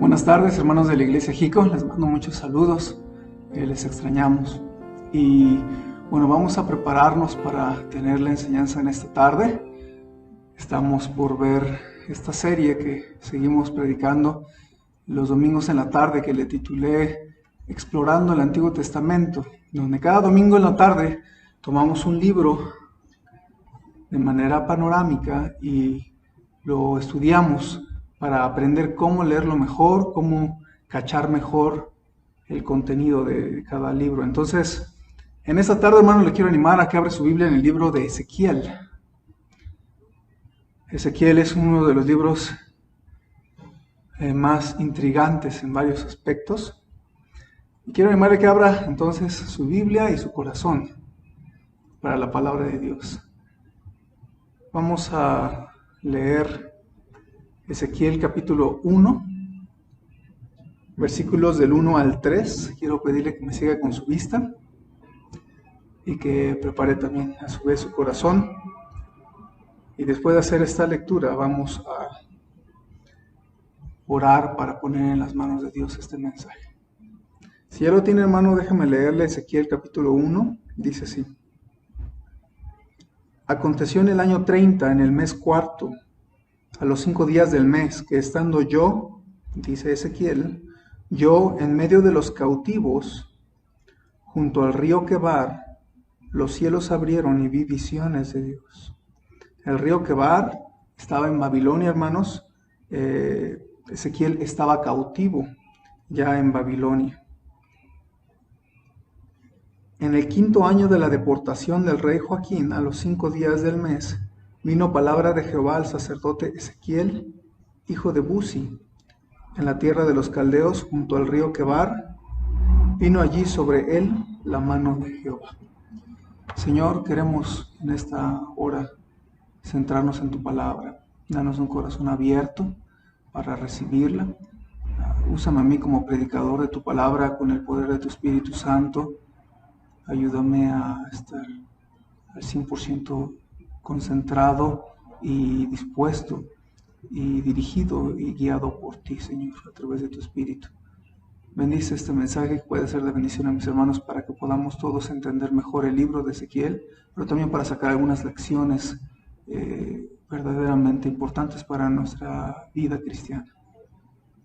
Buenas tardes, hermanos de la Iglesia Jico, les mando muchos saludos, les extrañamos. Y bueno, vamos a prepararnos para tener la enseñanza en esta tarde. Estamos por ver esta serie que seguimos predicando los domingos en la tarde, que le titulé Explorando el Antiguo Testamento, donde cada domingo en la tarde tomamos un libro de manera panorámica y lo estudiamos para aprender cómo leerlo mejor, cómo cachar mejor el contenido de cada libro. Entonces, en esta tarde, hermano, le quiero animar a que abra su Biblia en el libro de Ezequiel. Ezequiel es uno de los libros más intrigantes en varios aspectos. Y quiero animarle a que abra entonces su Biblia y su corazón para la palabra de Dios. Vamos a leer Ezequiel capítulo 1, versículos del 1 al 3. Quiero pedirle que me siga con su vista y que prepare también a su vez su corazón. Y después de hacer esta lectura vamos a orar para poner en las manos de Dios este mensaje. Si ya lo tiene, hermano, déjame leerle Ezequiel capítulo 1. Dice así: Aconteció en el año 30, en el mes cuarto, a los 5 días del mes, que estando yo, dice Ezequiel, yo en medio de los cautivos, junto al río Quebar, los cielos abrieron y vi visiones de Dios. El río Quebar estaba en Babilonia, hermanos. Ezequiel estaba cautivo ya en Babilonia. En el 5º año de la deportación del rey Joaquín, a los 5 días del mes, vino palabra de Jehová al sacerdote Ezequiel, hijo de Buzi, en la tierra de los caldeos, junto al río Quebar. Vino allí sobre él la mano de Jehová. Señor, queremos en esta hora centrarnos en tu palabra. Danos un corazón abierto para recibirla. Úsame a mí como predicador de tu palabra con el poder de tu Espíritu Santo. Ayúdame a estar al 100% concentrado y dispuesto y dirigido y guiado por ti, Señor, a través de tu Espíritu. Bendice este mensaje que puede ser de bendición a mis hermanos para que podamos todos entender mejor el libro de Ezequiel, pero también para sacar algunas lecciones verdaderamente importantes para nuestra vida cristiana.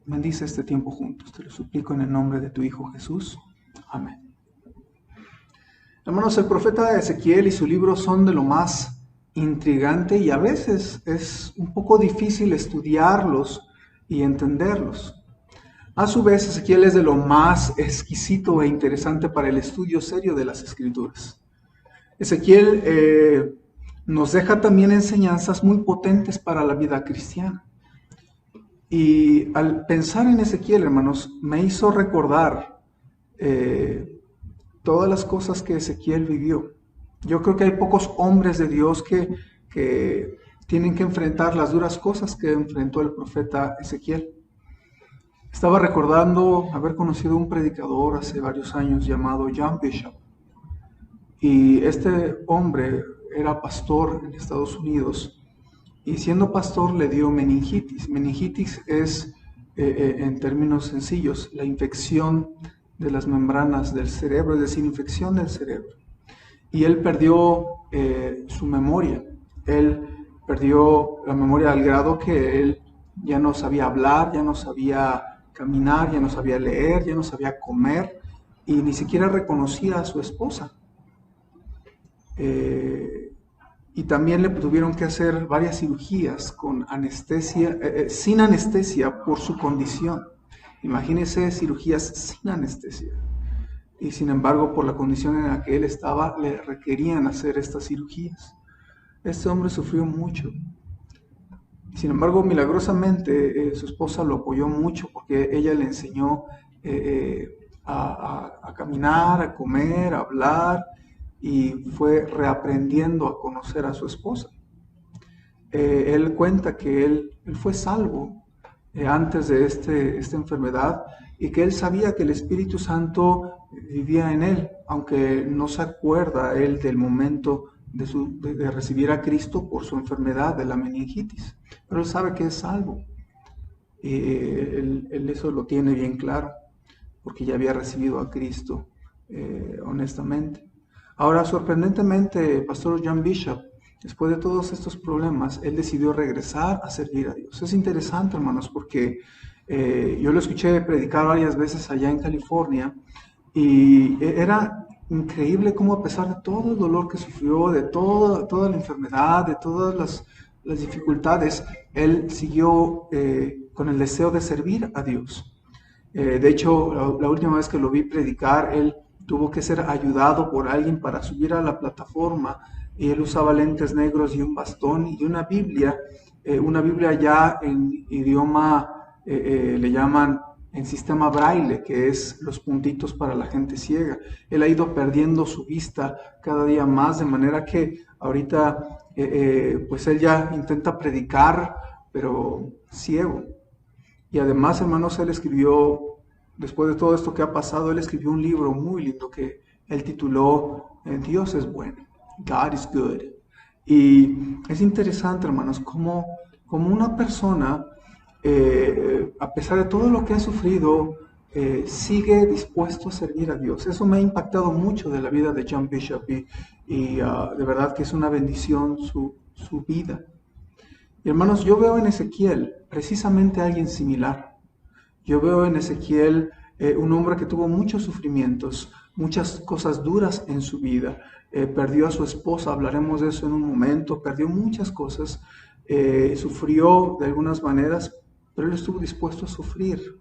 Bendice este tiempo juntos, te lo suplico en el nombre de tu Hijo Jesús. Amén. Hermanos, el profeta Ezequiel y su libro son de lo más intrigante y a veces es un poco difícil estudiarlos y entenderlos. A su vez, Ezequiel es de lo más exquisito e interesante para el estudio serio de las Escrituras. Ezequiel nos deja también enseñanzas muy potentes para la vida cristiana. Y al pensar en Ezequiel, hermanos, me hizo recordar todas las cosas que Ezequiel vivió. Yo creo que hay pocos hombres de Dios que tienen que enfrentar las duras cosas que enfrentó el profeta Ezequiel. Estaba recordando haber conocido un predicador hace varios años llamado John Bishop. Y este hombre era pastor en Estados Unidos y siendo pastor le dio meningitis. Meningitis es, en términos sencillos, la infección de las membranas del cerebro, es decir, infección del cerebro. Y él perdió su memoria. Él perdió la memoria al grado que él ya no sabía hablar, ya no sabía caminar, ya no sabía leer, ya no sabía comer y ni siquiera reconocía a su esposa. Y también le tuvieron que hacer varias cirugías con anestesia, sin anestesia por su condición. Imagínense cirugías sin anestesia. Y sin embargo, por la condición en la que él estaba, le requerían hacer estas cirugías. Este hombre sufrió mucho. Sin embargo, milagrosamente, su esposa lo apoyó mucho porque ella le enseñó a caminar, a comer, a hablar, y fue reaprendiendo a conocer a su esposa. Él cuenta que él fue salvo antes de esta enfermedad y que él sabía que el Espíritu Santo vivía en él, aunque no se acuerda él del momento de recibir a Cristo por su enfermedad de la meningitis, pero él sabe que es salvo. Él eso lo tiene bien claro, porque ya había recibido a Cristo, honestamente. Ahora, sorprendentemente, Pastor John Bishop, después de todos estos problemas, él decidió regresar a servir a Dios. Es interesante, hermanos, porque yo lo escuché predicar varias veces allá en California y era increíble cómo, a pesar de todo el dolor que sufrió, de toda la enfermedad, de todas las dificultades, él siguió con el deseo de servir a Dios. De hecho, la última vez que lo vi predicar, él tuvo que ser ayudado por alguien para subir a la plataforma, y él usaba lentes negros y un bastón y una Biblia ya en idioma, le llaman en sistema braille, que es los puntitos para la gente ciega. Él ha ido perdiendo su vista cada día más, de manera que ahorita pues él ya intenta predicar, pero ciego. Y además, hermanos, él escribió, después de todo esto que ha pasado, él escribió un libro muy lindo que él tituló Dios es bueno, God is good. Y es interesante, hermanos, como una persona, a pesar de todo lo que ha sufrido, sigue dispuesto a servir a Dios. Eso me ha impactado mucho de la vida de John Bishop y de verdad que es una bendición su vida. Y hermanos, yo veo en Ezequiel precisamente a alguien similar. Yo veo en Ezequiel un hombre que tuvo muchos sufrimientos, muchas cosas duras en su vida. Perdió a su esposa, hablaremos de eso en un momento, perdió muchas cosas, sufrió de algunas maneras, pero él estuvo dispuesto a sufrir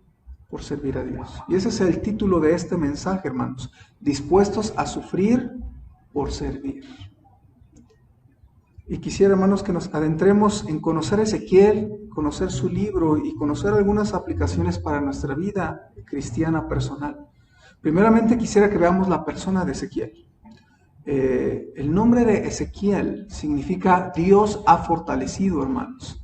por servir a Dios. Y ese es el título de este mensaje, hermanos, dispuestos a sufrir por servir. Y quisiera, hermanos, que nos adentremos en conocer a Ezequiel, conocer su libro y conocer algunas aplicaciones para nuestra vida cristiana personal. Primeramente quisiera que veamos la persona de Ezequiel. El nombre de Ezequiel significa Dios ha fortalecido, hermanos.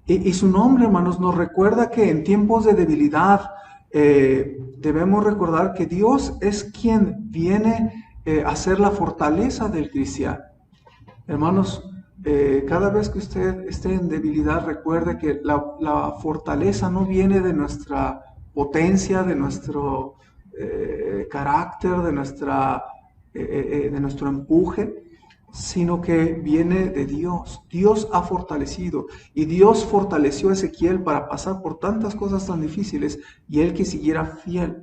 Y su nombre, hermanos, nos recuerda que en tiempos de debilidad debemos recordar que Dios es quien viene a ser la fortaleza del cristiano. Hermanos, cada vez que usted esté en debilidad, recuerde que la fortaleza no viene de nuestra potencia, de nuestro carácter, de nuestro empuje, sino que viene de Dios. Dios ha fortalecido y Dios fortaleció a Ezequiel para pasar por tantas cosas tan difíciles y él que siguiera fiel.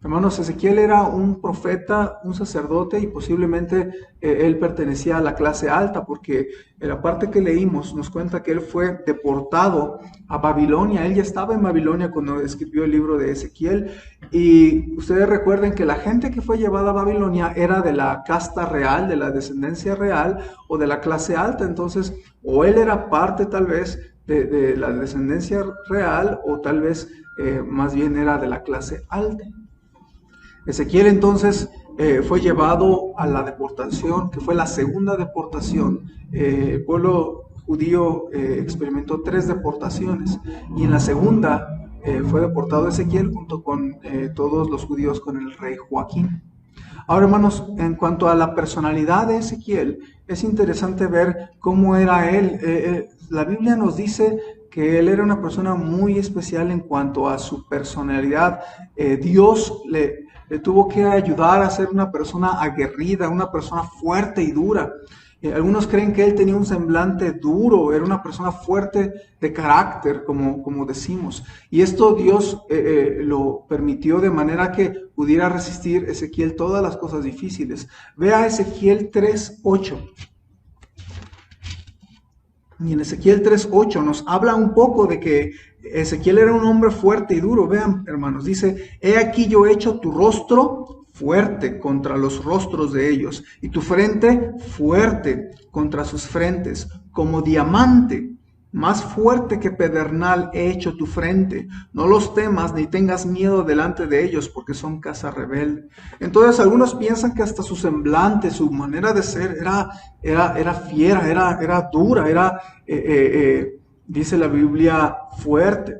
Hermanos, Ezequiel era un profeta, un sacerdote y posiblemente él pertenecía a la clase alta, porque en la parte que leímos nos cuenta que él fue deportado a Babilonia. Él ya estaba en Babilonia cuando escribió el libro de Ezequiel, y ustedes recuerden que la gente que fue llevada a Babilonia era de la casta real, de la descendencia real o de la clase alta. Entonces, o él era parte tal vez de la descendencia real, o tal vez más bien era de la clase alta. Ezequiel entonces fue llevado a la deportación, que fue la segunda deportación. El pueblo judío experimentó 3 deportaciones, y en la segunda fue deportado Ezequiel junto con todos los judíos con el rey Joaquín. Ahora, hermanos, en cuanto a la personalidad de Ezequiel, es interesante ver cómo era él. La Biblia nos dice que él era una persona muy especial en cuanto a su personalidad. Dios le tuvo que ayudar a ser una persona aguerrida, una persona fuerte y dura. Algunos creen que él tenía un semblante duro, era una persona fuerte de carácter, como decimos. Y esto Dios lo permitió de manera que pudiera resistir Ezequiel todas las cosas difíciles. Vea Ezequiel 3:8. Y en Ezequiel 3:8 nos habla un poco de que Ezequiel era un hombre fuerte y duro. Vean, hermanos, dice: he aquí yo he hecho tu rostro fuerte contra los rostros de ellos, y tu frente fuerte contra sus frentes, como diamante, más fuerte que pedernal he hecho tu frente. No los temas ni tengas miedo delante de ellos, porque son casa rebelde. Entonces algunos piensan que hasta su semblante, su manera de ser era fiera, era dura, dice la Biblia, fuerte.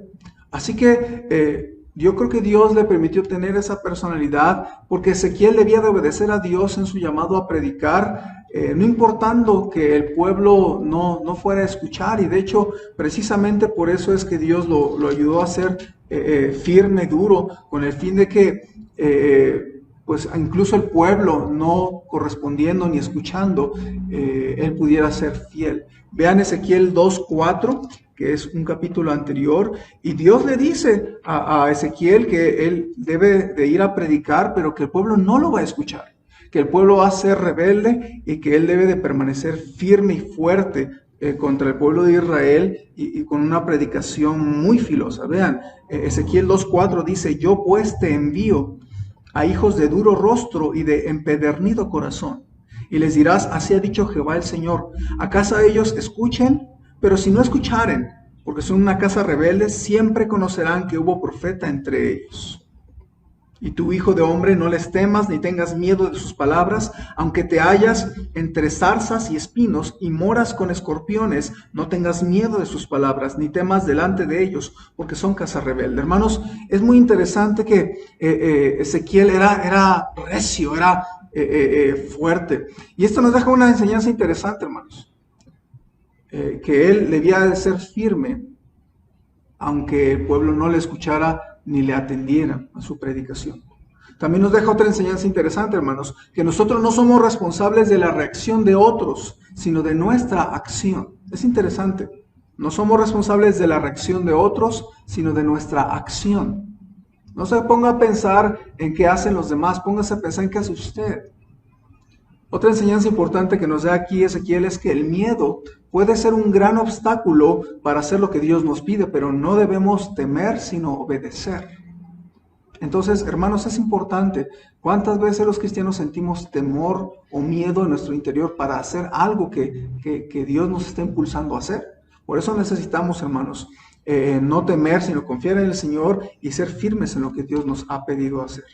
Así que Yo creo que Dios le permitió tener esa personalidad porque Ezequiel debía de obedecer a Dios en su llamado a predicar, no importando que el pueblo no fuera a escuchar. Y de hecho, precisamente por eso es que Dios lo ayudó a ser firme, duro, con el fin de que pues incluso el pueblo no correspondiendo ni escuchando, él pudiera ser fiel. Vean Ezequiel 2:4, que es un capítulo anterior, y Dios le dice a Ezequiel que él debe de ir a predicar, pero que el pueblo no lo va a escuchar, que el pueblo va a ser rebelde y que él debe de permanecer firme y fuerte contra el pueblo de Israel y con una predicación muy filosa. Vean, Ezequiel 2:4 dice: yo pues te envío a hijos de duro rostro y de empedernido corazón, y les dirás: así ha dicho Jehová el Señor, ¿acaso ellos escuchen? Pero si no escucharen, porque son una casa rebelde, siempre conocerán que hubo profeta entre ellos. Y tú, hijo de hombre, no les temas ni tengas miedo de sus palabras, aunque te hallas entre zarzas y espinos y moras con escorpiones, no tengas miedo de sus palabras, ni temas delante de ellos, porque son casa rebelde. Hermanos, es muy interesante que Ezequiel era recio, era fuerte. Y esto nos deja una enseñanza interesante, hermanos. Que él debía de ser firme, aunque el pueblo no le escuchara ni le atendiera a su predicación. También nos deja otra enseñanza interesante, hermanos, que nosotros no somos responsables de la reacción de otros, sino de nuestra acción. Es interesante. No somos responsables de la reacción de otros, sino de nuestra acción. No se ponga a pensar en qué hacen los demás, póngase a pensar en qué hace usted. Otra enseñanza importante que nos da aquí Ezequiel es que el miedo puede ser un gran obstáculo para hacer lo que Dios nos pide, pero no debemos temer, sino obedecer. Entonces, hermanos, es importante. ¿Cuántas veces los cristianos sentimos temor o miedo en nuestro interior para hacer algo que Dios nos está impulsando a hacer? Por eso necesitamos, hermanos, no temer, sino confiar en el Señor y ser firmes en lo que Dios nos ha pedido hacer.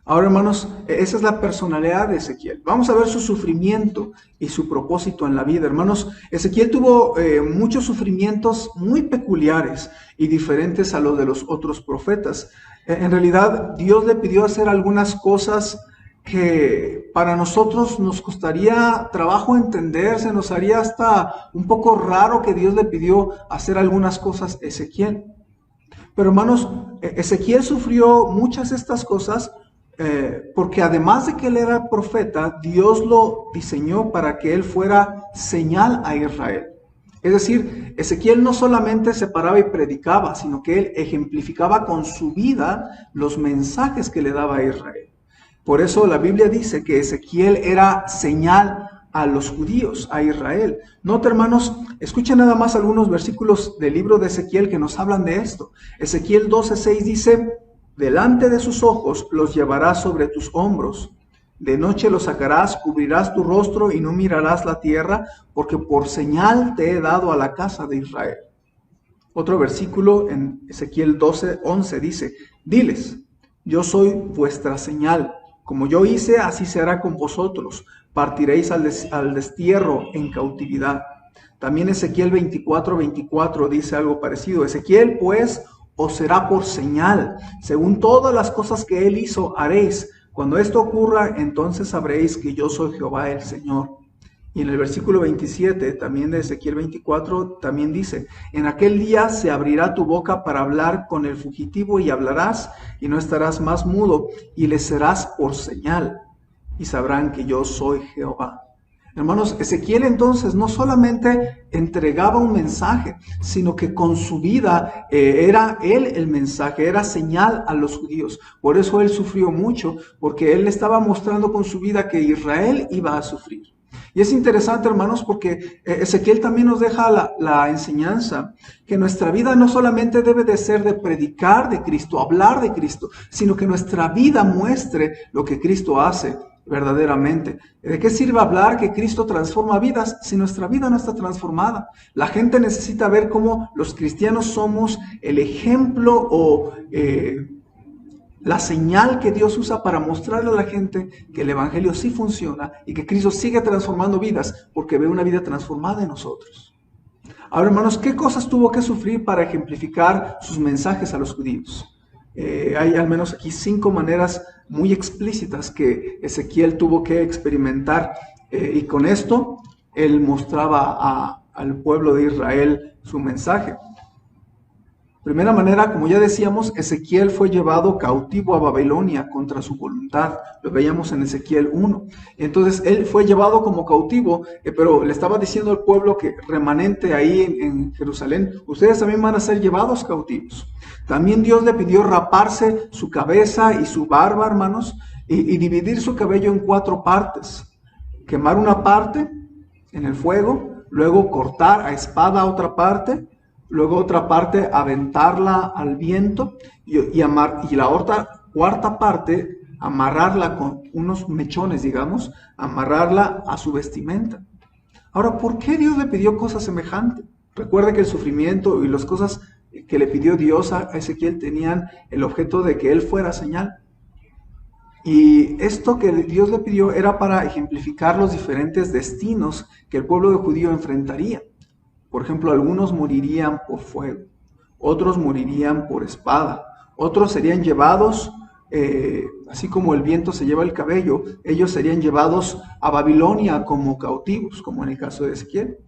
Ahora, hermanos, esa es la personalidad de Ezequiel. Vamos a ver su sufrimiento y su propósito en la vida. Hermanos, Ezequiel tuvo muchos sufrimientos muy peculiares y diferentes a los de los otros profetas. En realidad, Dios le pidió hacer algunas cosas que para nosotros nos costaría trabajo entender, se nos haría hasta un poco raro que Dios le pidió hacer algunas cosas a Ezequiel. Pero, hermanos, Ezequiel sufrió muchas de estas cosas porque además de que él era profeta, Dios lo diseñó para que él fuera señal a Israel. Es decir, Ezequiel no solamente se paraba y predicaba, sino que él ejemplificaba con su vida los mensajes que le daba a Israel. Por eso la Biblia dice que Ezequiel era señal a los judíos, a Israel. Nota, hermanos, escuchen nada más algunos versículos del libro de Ezequiel que nos hablan de esto. Ezequiel 12:6 dice: delante de sus ojos los llevarás sobre tus hombros. De noche los sacarás, cubrirás tu rostro y no mirarás la tierra, porque por señal te he dado a la casa de Israel. Otro versículo en Ezequiel 12:11 dice: diles, yo soy vuestra señal. Como yo hice, así se hará con vosotros. Partiréis al destierro en cautividad. También Ezequiel 24:24 dice algo parecido. Ezequiel, pues, os será por señal. Según todas las cosas que él hizo, haréis. Cuando esto ocurra, entonces sabréis que yo soy Jehová el Señor. Y en el versículo 27, también de Ezequiel 24, también dice: en aquel día se abrirá tu boca para hablar con el fugitivo y hablarás y no estarás más mudo y les serás por señal y sabrán que yo soy Jehová. Hermanos, Ezequiel entonces no solamente entregaba un mensaje, sino que con su vida era él el mensaje, era señal a los judíos. Por eso él sufrió mucho, porque él estaba mostrando con su vida que Israel iba a sufrir. Y es interesante, hermanos, porque Ezequiel también nos deja la enseñanza que nuestra vida no solamente debe de ser de predicar de Cristo, hablar de Cristo, sino que nuestra vida muestre lo que Cristo hace verdaderamente. ¿De qué sirve hablar que Cristo transforma vidas si nuestra vida no está transformada? La gente necesita ver cómo los cristianos somos el ejemplo o la señal que Dios usa para mostrarle a la gente que el evangelio sí funciona y que Cristo sigue transformando vidas porque ve una vida transformada en nosotros. Ahora, hermanos, ¿qué cosas tuvo que sufrir para ejemplificar sus mensajes a los judíos? Hay al menos aquí 5 maneras muy explícitas que Ezequiel tuvo que experimentar, y con esto él mostraba al pueblo de Israel su mensaje. Primera manera, como ya decíamos, Ezequiel fue llevado cautivo a Babilonia contra su voluntad. Lo veíamos en Ezequiel 1. Entonces, él fue llevado como cautivo, pero le estaba diciendo al pueblo que remanente ahí en Jerusalén, ustedes también van a ser llevados cautivos. También Dios le pidió raparse su cabeza y su barba, hermanos, y dividir su cabello en 4 partes. Quemar una parte en el fuego, luego cortar a espada otra parte, luego otra parte aventarla al viento y la otra cuarta parte amarrarla con unos mechones, digamos, amarrarla a su vestimenta. Ahora, ¿por qué Dios le pidió cosas semejantes? Recuerde que el sufrimiento y las cosas que le pidió Dios a Ezequiel tenían el objeto de que él fuera señal. Y esto que Dios le pidió era para ejemplificar los diferentes destinos que el pueblo de judío enfrentaría. Por ejemplo, algunos morirían por fuego, otros morirían por espada, otros serían llevados, así como el viento se lleva el cabello, ellos serían llevados a Babilonia como cautivos, como en el caso de Ezequiel.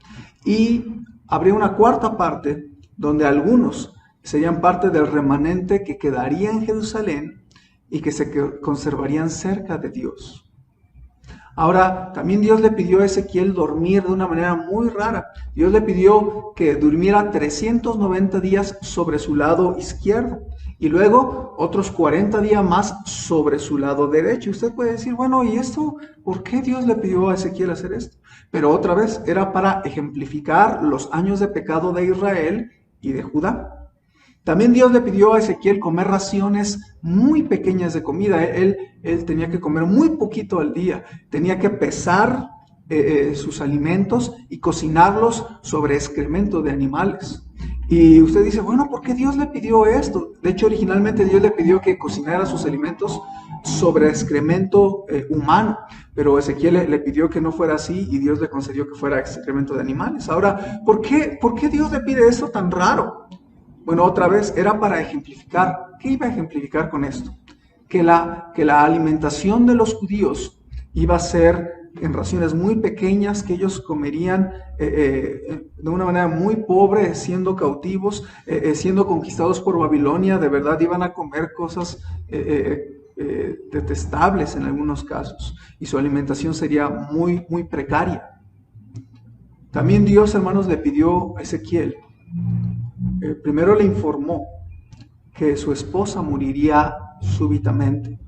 Y habría una cuarta parte donde algunos serían parte del remanente que quedaría en Jerusalén y que se conservarían cerca de Dios. Ahora, también Dios le pidió a Ezequiel dormir de una manera muy rara. Dios le pidió que durmiera 390 días sobre su lado izquierdo y luego otros 40 días más sobre su lado derecho. Y usted puede decir, bueno, ¿y esto? ¿Por qué Dios le pidió a Ezequiel hacer esto? Pero otra vez era para ejemplificar los años de pecado de Israel y de Judá. También Dios le pidió a Ezequiel comer raciones muy pequeñas de comida. Él tenía que comer muy poquito al día. Tenía que pesar sus alimentos y cocinarlos sobre excremento de animales. Y usted dice, bueno, ¿por qué Dios le pidió esto? De hecho, originalmente Dios le pidió que cocinara sus alimentos sobre excremento humano. Pero Ezequiel le pidió que no fuera así y Dios le concedió que fuera excremento de animales. Ahora, ¿por qué Dios le pide esto tan raro? Bueno, otra vez era para ejemplificar. ¿Qué iba a ejemplificar con esto? Que la alimentación de los judíos iba a ser en raciones muy pequeñas, que ellos comerían de una manera muy pobre, siendo cautivos, siendo conquistados por Babilonia. De verdad iban a comer cosas detestables en algunos casos, y su alimentación sería muy, muy precaria. También Dios, hermanos, le pidió a Ezequiel, primero le informó que su esposa moriría súbitamente.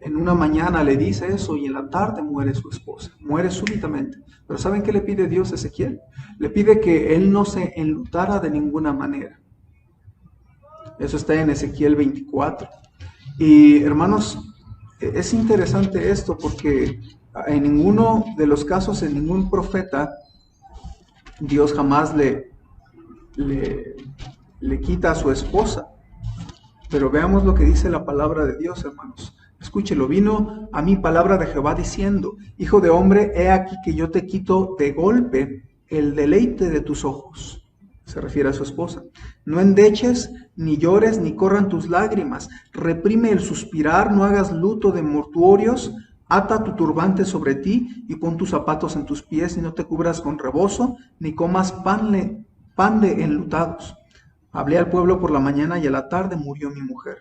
En una mañana le dice eso y en la tarde muere su esposa, muere súbitamente. Pero ¿saben qué le pide Dios a Ezequiel? Le pide que él no se enlutara de ninguna manera. Eso está en Ezequiel 24. Y hermanos, es interesante esto porque en ninguno de los casos, en ningún profeta, Dios jamás le quita a su esposa. Pero veamos lo que dice la palabra de Dios, hermanos. Escúchelo, vino a mí palabra de Jehová diciendo, hijo de hombre, he aquí que yo te quito de golpe el deleite de tus ojos. Se refiere a su esposa. No endeches, ni llores, ni corran tus lágrimas. Reprime el suspirar, no hagas luto de mortuorios. Ata tu turbante sobre ti y pon tus zapatos en tus pies y no te cubras con rebozo, ni comas pan de enlutados. Hablé al pueblo por la mañana y a la tarde murió mi mujer.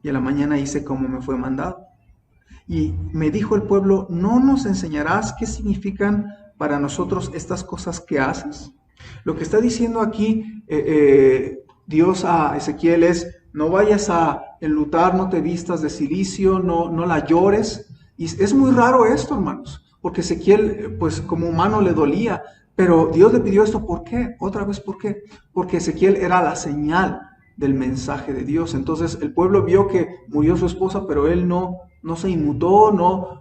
Y a la mañana hice como me fue mandado. Y me dijo el pueblo, ¿no nos enseñarás qué significan para nosotros estas cosas que haces? Lo que está diciendo aquí Dios a Ezequiel es, no vayas a enlutar, no te vistas de cilicio, no la llores. Y es muy raro esto, hermanos, porque Ezequiel, pues como humano le dolía, pero Dios le pidió esto, ¿por qué? Otra vez, ¿por qué? Porque Ezequiel era la señal del mensaje de Dios. Entonces el pueblo vio que murió su esposa, pero él no se inmutó,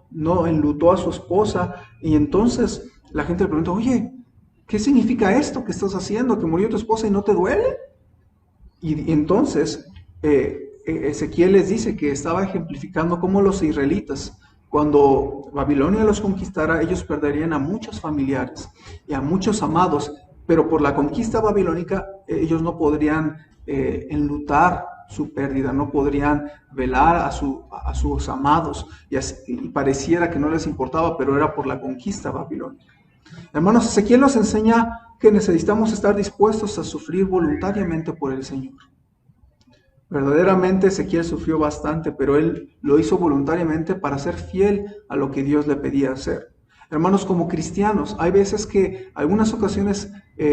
no enlutó a su esposa. Y entonces la gente le preguntó, oye, ¿qué significa esto que estás haciendo? ¿Que murió tu esposa y no te duele? Y entonces Ezequiel les dice que estaba ejemplificando cómo los israelitas, cuando Babilonia los conquistara, ellos perderían a muchos familiares y a muchos amados, pero por la conquista babilónica ellos no podrían enlutar su pérdida, no podrían velar a sus amados y pareciera que no les importaba, pero era por la conquista babilónica. Hermanos, Ezequiel nos enseña que necesitamos estar dispuestos a sufrir voluntariamente por el Señor. Verdaderamente Ezequiel sufrió bastante, pero él lo hizo voluntariamente para ser fiel a lo que Dios le pedía hacer. Hermanos, como cristianos, hay veces que algunas ocasiones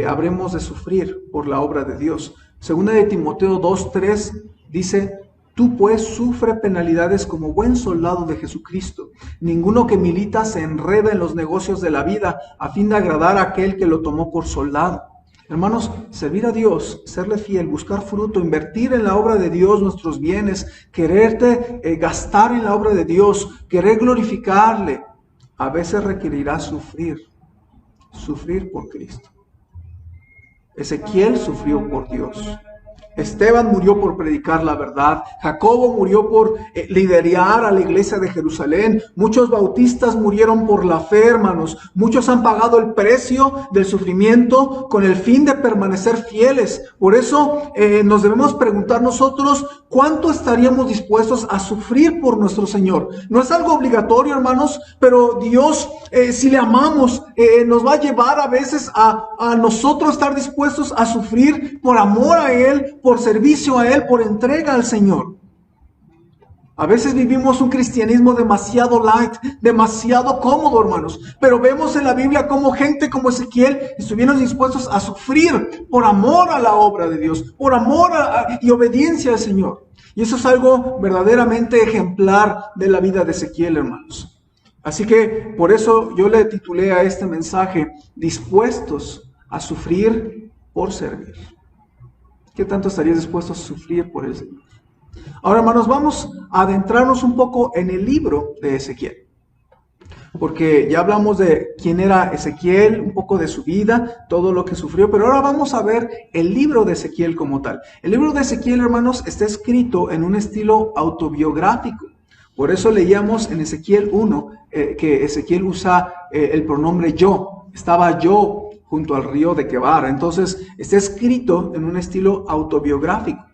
habremos de sufrir por la obra de Dios. Segunda de Timoteo 2:3 dice: tú pues sufre penalidades como buen soldado de Jesucristo. Ninguno que milita se enreda en los negocios de la vida a fin de agradar a aquel que lo tomó por soldado. Hermanos, servir a Dios, serle fiel, buscar fruto, invertir en la obra de Dios nuestros bienes, quererte gastar en la obra de Dios, querer glorificarle, a veces requerirá sufrir por Cristo. Ezequiel sufrió por Dios. Esteban murió por predicar la verdad. Jacobo murió por liderar a la iglesia de Jerusalén. Muchos bautistas murieron por la fe, hermanos. Muchos han pagado el precio del sufrimiento con el fin de permanecer fieles. Por eso nos debemos preguntar nosotros cuánto estaríamos dispuestos a sufrir por nuestro Señor. No es algo obligatorio, hermanos, pero Dios, si le amamos, nos va a llevar a veces a nosotros estar dispuestos a sufrir por amor a Él, por servicio a Él, por entrega al Señor. A veces vivimos un cristianismo demasiado light, demasiado cómodo, hermanos. Pero vemos en la Biblia cómo gente como Ezequiel estuvieron dispuestos a sufrir por amor a la obra de Dios, por amor y obediencia al Señor. Y eso es algo verdaderamente ejemplar de la vida de Ezequiel, hermanos. Así que por eso yo le titulé a este mensaje: dispuestos a sufrir por servir. ¿Qué tanto estarías dispuesto a sufrir por el Señor? Ahora, hermanos, vamos a adentrarnos un poco en el libro de Ezequiel. Porque ya hablamos de quién era Ezequiel, un poco de su vida, todo lo que sufrió, pero ahora vamos a ver el libro de Ezequiel como tal. El libro de Ezequiel, hermanos, está escrito en un estilo autobiográfico. Por eso leíamos en Ezequiel 1 que Ezequiel usa el pronombre yo. Estaba yo junto al río de Quebar. Entonces está escrito en un estilo autobiográfico.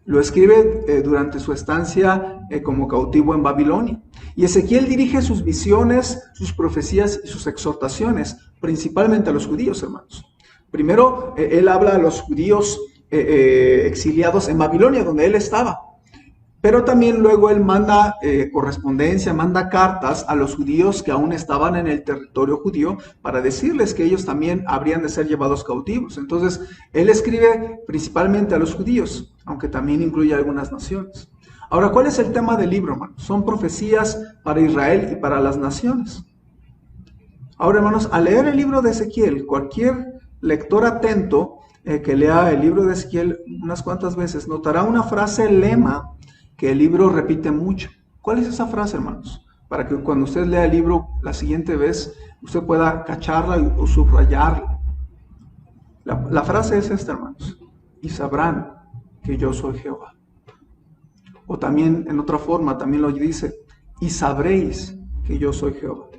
Lo escribe durante su estancia como cautivo en Babilonia. Y Ezequiel dirige sus visiones, sus profecías y sus exhortaciones, principalmente a los judíos, hermanos. Primero, él habla a los judíos exiliados en Babilonia, donde él estaba. Pero también luego él manda correspondencia, manda cartas a los judíos que aún estaban en el territorio judío para decirles que ellos también habrían de ser llevados cautivos. Entonces, él escribe principalmente a los judíos, aunque también incluye a algunas naciones. Ahora, ¿cuál es el tema del libro, hermanos? Son profecías para Israel y para las naciones. Ahora, hermanos, al leer el libro de Ezequiel, cualquier lector atento que lea el libro de Ezequiel unas cuantas veces, notará una frase lema que el libro repite mucho. ¿Cuál es esa frase, hermanos? Para que cuando usted lea el libro la siguiente vez, usted pueda cacharla o subrayarla. La frase es esta, hermanos: y sabrán que yo soy Jehová. O también, en otra forma, también lo dice: y sabréis que yo soy Jehová.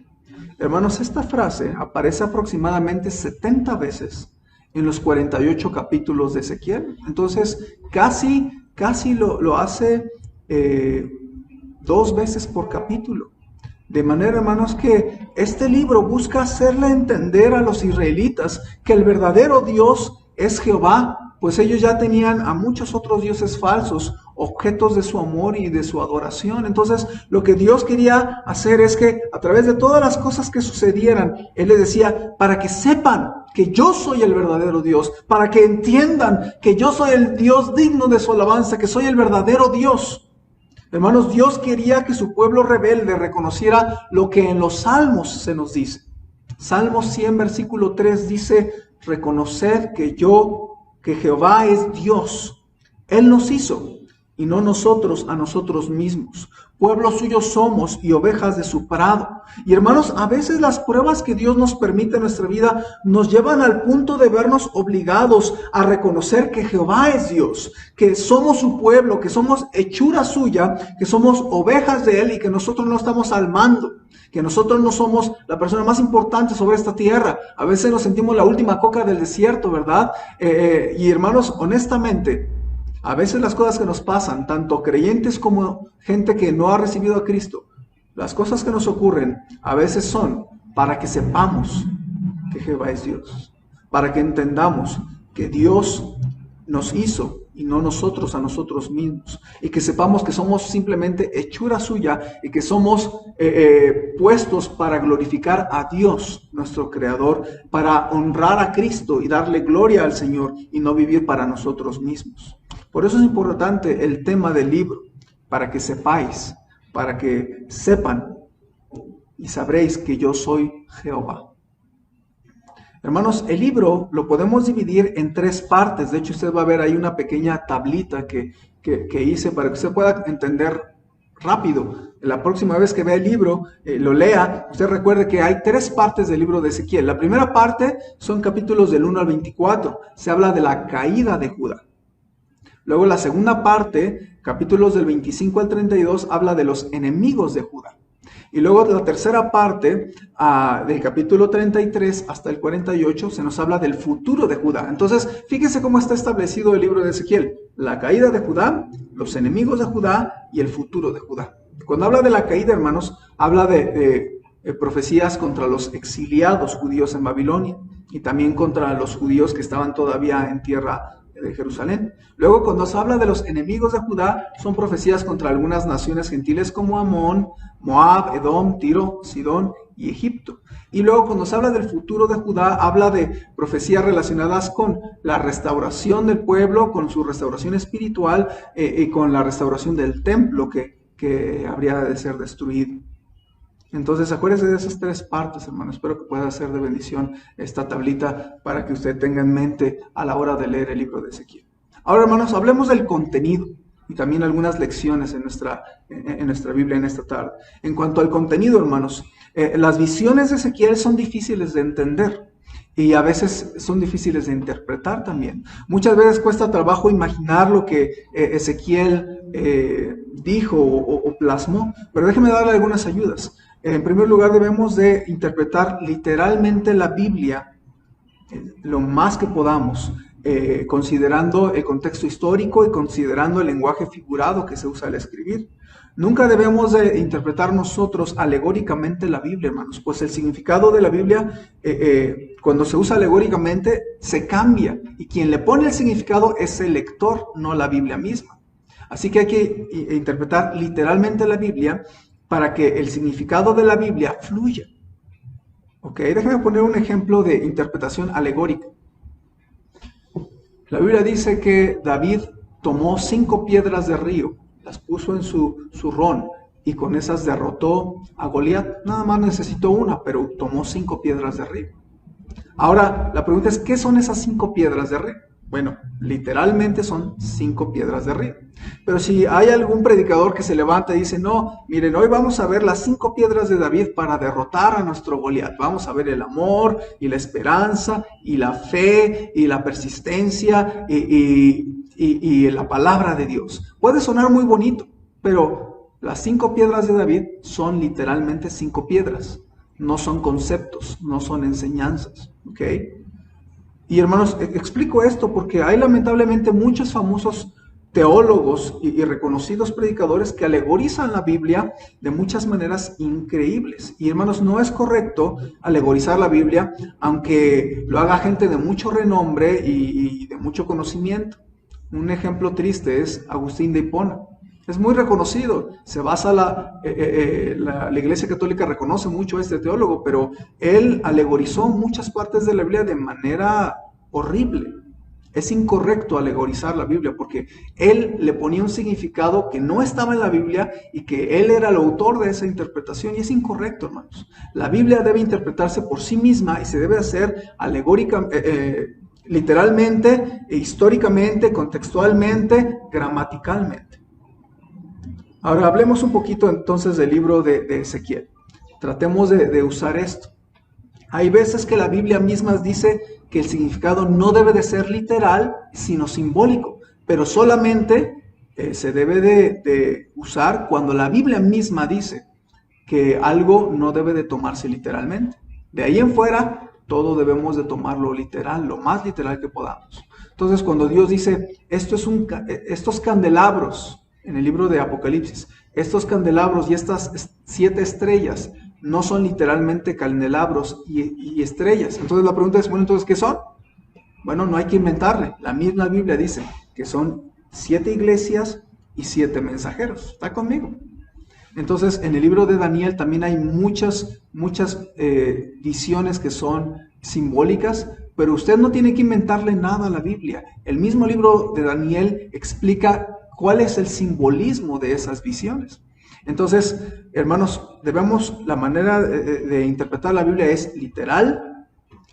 Hermanos, esta frase aparece aproximadamente 70 veces en los 48 capítulos de Ezequiel. Entonces, casi lo hace 2 veces por capítulo. De manera, hermanos, que este libro busca hacerle entender a los israelitas que el verdadero Dios es Jehová, pues ellos ya tenían a muchos otros dioses falsos, objetos de su amor y de su adoración. Entonces, lo que Dios quería hacer es que a través de todas las cosas que sucedieran, Él les decía: para que sepan que yo soy el verdadero Dios, para que entiendan que yo soy el Dios digno de su alabanza, que soy el verdadero Dios. Hermanos, Dios quería que su pueblo rebelde reconociera lo que en los Salmos se nos dice. Salmos 100, versículo 3 dice: reconoced que Jehová es Dios. Él nos hizo y no nosotros a nosotros mismos. Pueblo suyo somos y ovejas de su prado. Y hermanos, a veces las pruebas que Dios nos permite en nuestra vida nos llevan al punto de vernos obligados a reconocer que Jehová es Dios, que somos su pueblo, que somos hechura suya, que somos ovejas de Él y que nosotros no estamos al mando, que nosotros no somos la persona más importante sobre esta tierra. A veces nos sentimos la última coca del desierto, ¿verdad? Y hermanos, honestamente, A veces las cosas que nos pasan, tanto creyentes como gente que no ha recibido a Cristo, las cosas que nos ocurren a veces son para que sepamos que Jehová es Dios, para que entendamos que Dios nos hizo y no nosotros a nosotros mismos, y que sepamos que somos simplemente hechura suya y que somos puestos para glorificar a Dios, nuestro Creador, para honrar a Cristo y darle gloria al Señor y no vivir para nosotros mismos. Por eso es importante el tema del libro, para que sepáis, para que sepan y sabréis que yo soy Jehová. Hermanos, el libro lo podemos dividir en 3 partes. De hecho, usted va a ver ahí una pequeña tablita que hice para que usted pueda entender rápido. La próxima vez que vea el libro, lo lea, usted recuerde que hay 3 partes del libro de Ezequiel. La primera parte son capítulos del 1 al 24. Se habla de la caída de Judá. Luego la segunda parte, capítulos del 25 al 32, habla de los enemigos de Judá. Y luego la tercera parte, del capítulo 33 hasta el 48, se nos habla del futuro de Judá. Entonces, fíjense cómo está establecido el libro de Ezequiel. La caída de Judá, los enemigos de Judá y el futuro de Judá. Cuando habla de la caída, hermanos, habla de profecías contra los exiliados judíos en Babilonia y también contra los judíos que estaban todavía en tierra de Jerusalén. Luego, cuando se habla de los enemigos de Judá, son profecías contra algunas naciones gentiles como Amón, Moab, Edom, Tiro, Sidón y Egipto. Y luego, cuando se habla del futuro de Judá, habla de profecías relacionadas con la restauración del pueblo, con su restauración espiritual y con la restauración del templo que habría de ser destruido. Entonces, acuérdese de esas 3 partes, hermano. Espero que pueda ser de bendición esta tablita para que usted tenga en mente a la hora de leer el libro de Ezequiel. Ahora, hermanos, hablemos del contenido y también algunas lecciones en nuestra Biblia en esta tarde. En cuanto al contenido, hermanos, las visiones de Ezequiel son difíciles de entender y a veces son difíciles de interpretar también. Muchas veces cuesta trabajo imaginar lo que Ezequiel dijo o plasmó, pero déjeme darle algunas ayudas. En primer lugar, debemos de interpretar literalmente la Biblia lo más que podamos, considerando el contexto histórico y considerando el lenguaje figurado que se usa al escribir. Nunca debemos de interpretar nosotros alegóricamente la Biblia, hermanos, pues el significado de la Biblia, cuando se usa alegóricamente, se cambia, y quien le pone el significado es el lector, no la Biblia misma. Así que hay que interpretar literalmente la Biblia para que el significado de la Biblia fluya. Ok, déjenme poner un ejemplo de interpretación alegórica. La Biblia dice que David tomó 5 piedras de río, las puso en su zurrón y con esas derrotó a Goliat. Nada más necesitó una, pero tomó 5 piedras de río. Ahora, la pregunta es, ¿qué son esas 5 piedras de río? Bueno, literalmente son 5 piedras de río. Pero si hay algún predicador que se levanta y dice, no, miren, hoy vamos a ver las 5 piedras de David para derrotar a nuestro Goliat. Vamos a ver el amor y la esperanza y la fe y la persistencia y la palabra de Dios. Puede sonar muy bonito, pero las 5 piedras de David son literalmente 5 piedras. No son conceptos, no son enseñanzas, ¿ok? Y hermanos, explico esto porque hay lamentablemente muchos famosos teólogos y reconocidos predicadores que alegorizan la Biblia de muchas maneras increíbles. Y hermanos, no es correcto alegorizar la Biblia, aunque lo haga gente de mucho renombre y de mucho conocimiento. Un ejemplo triste es Agustín de Hipona. Es muy reconocido, se basa la Iglesia Católica reconoce mucho a este teólogo, pero él alegorizó muchas partes de la Biblia de manera horrible. Es incorrecto alegorizar la Biblia porque él le ponía un significado que no estaba en la Biblia y que él era el autor de esa interpretación, y es incorrecto, hermanos. La Biblia debe interpretarse por sí misma y se debe hacer literalmente, históricamente, contextualmente, gramaticalmente. Ahora hablemos un poquito entonces del libro de Ezequiel. Tratemos de usar esto. Hay veces que la Biblia misma dice que el significado no debe de ser literal, sino simbólico, pero solamente se debe de usar cuando la Biblia misma dice que algo no debe de tomarse literalmente. De ahí en fuera, todo debemos de tomarlo literal, lo más literal que podamos. Entonces, cuando Dios dice, estos candelabros, en el libro de Apocalipsis, estos candelabros y estas 7 estrellas, no son literalmente candelabros y estrellas. Entonces la pregunta es, bueno, entonces, ¿qué son? Bueno, no hay que inventarle. La misma Biblia dice que son 7 iglesias y 7 mensajeros. ¿Está conmigo? Entonces, en el libro de Daniel también hay muchas visiones que son simbólicas, pero usted no tiene que inventarle nada a la Biblia. El mismo libro de Daniel explica cuál es el simbolismo de esas visiones. Entonces, hermanos, la manera de interpretar la Biblia es literal,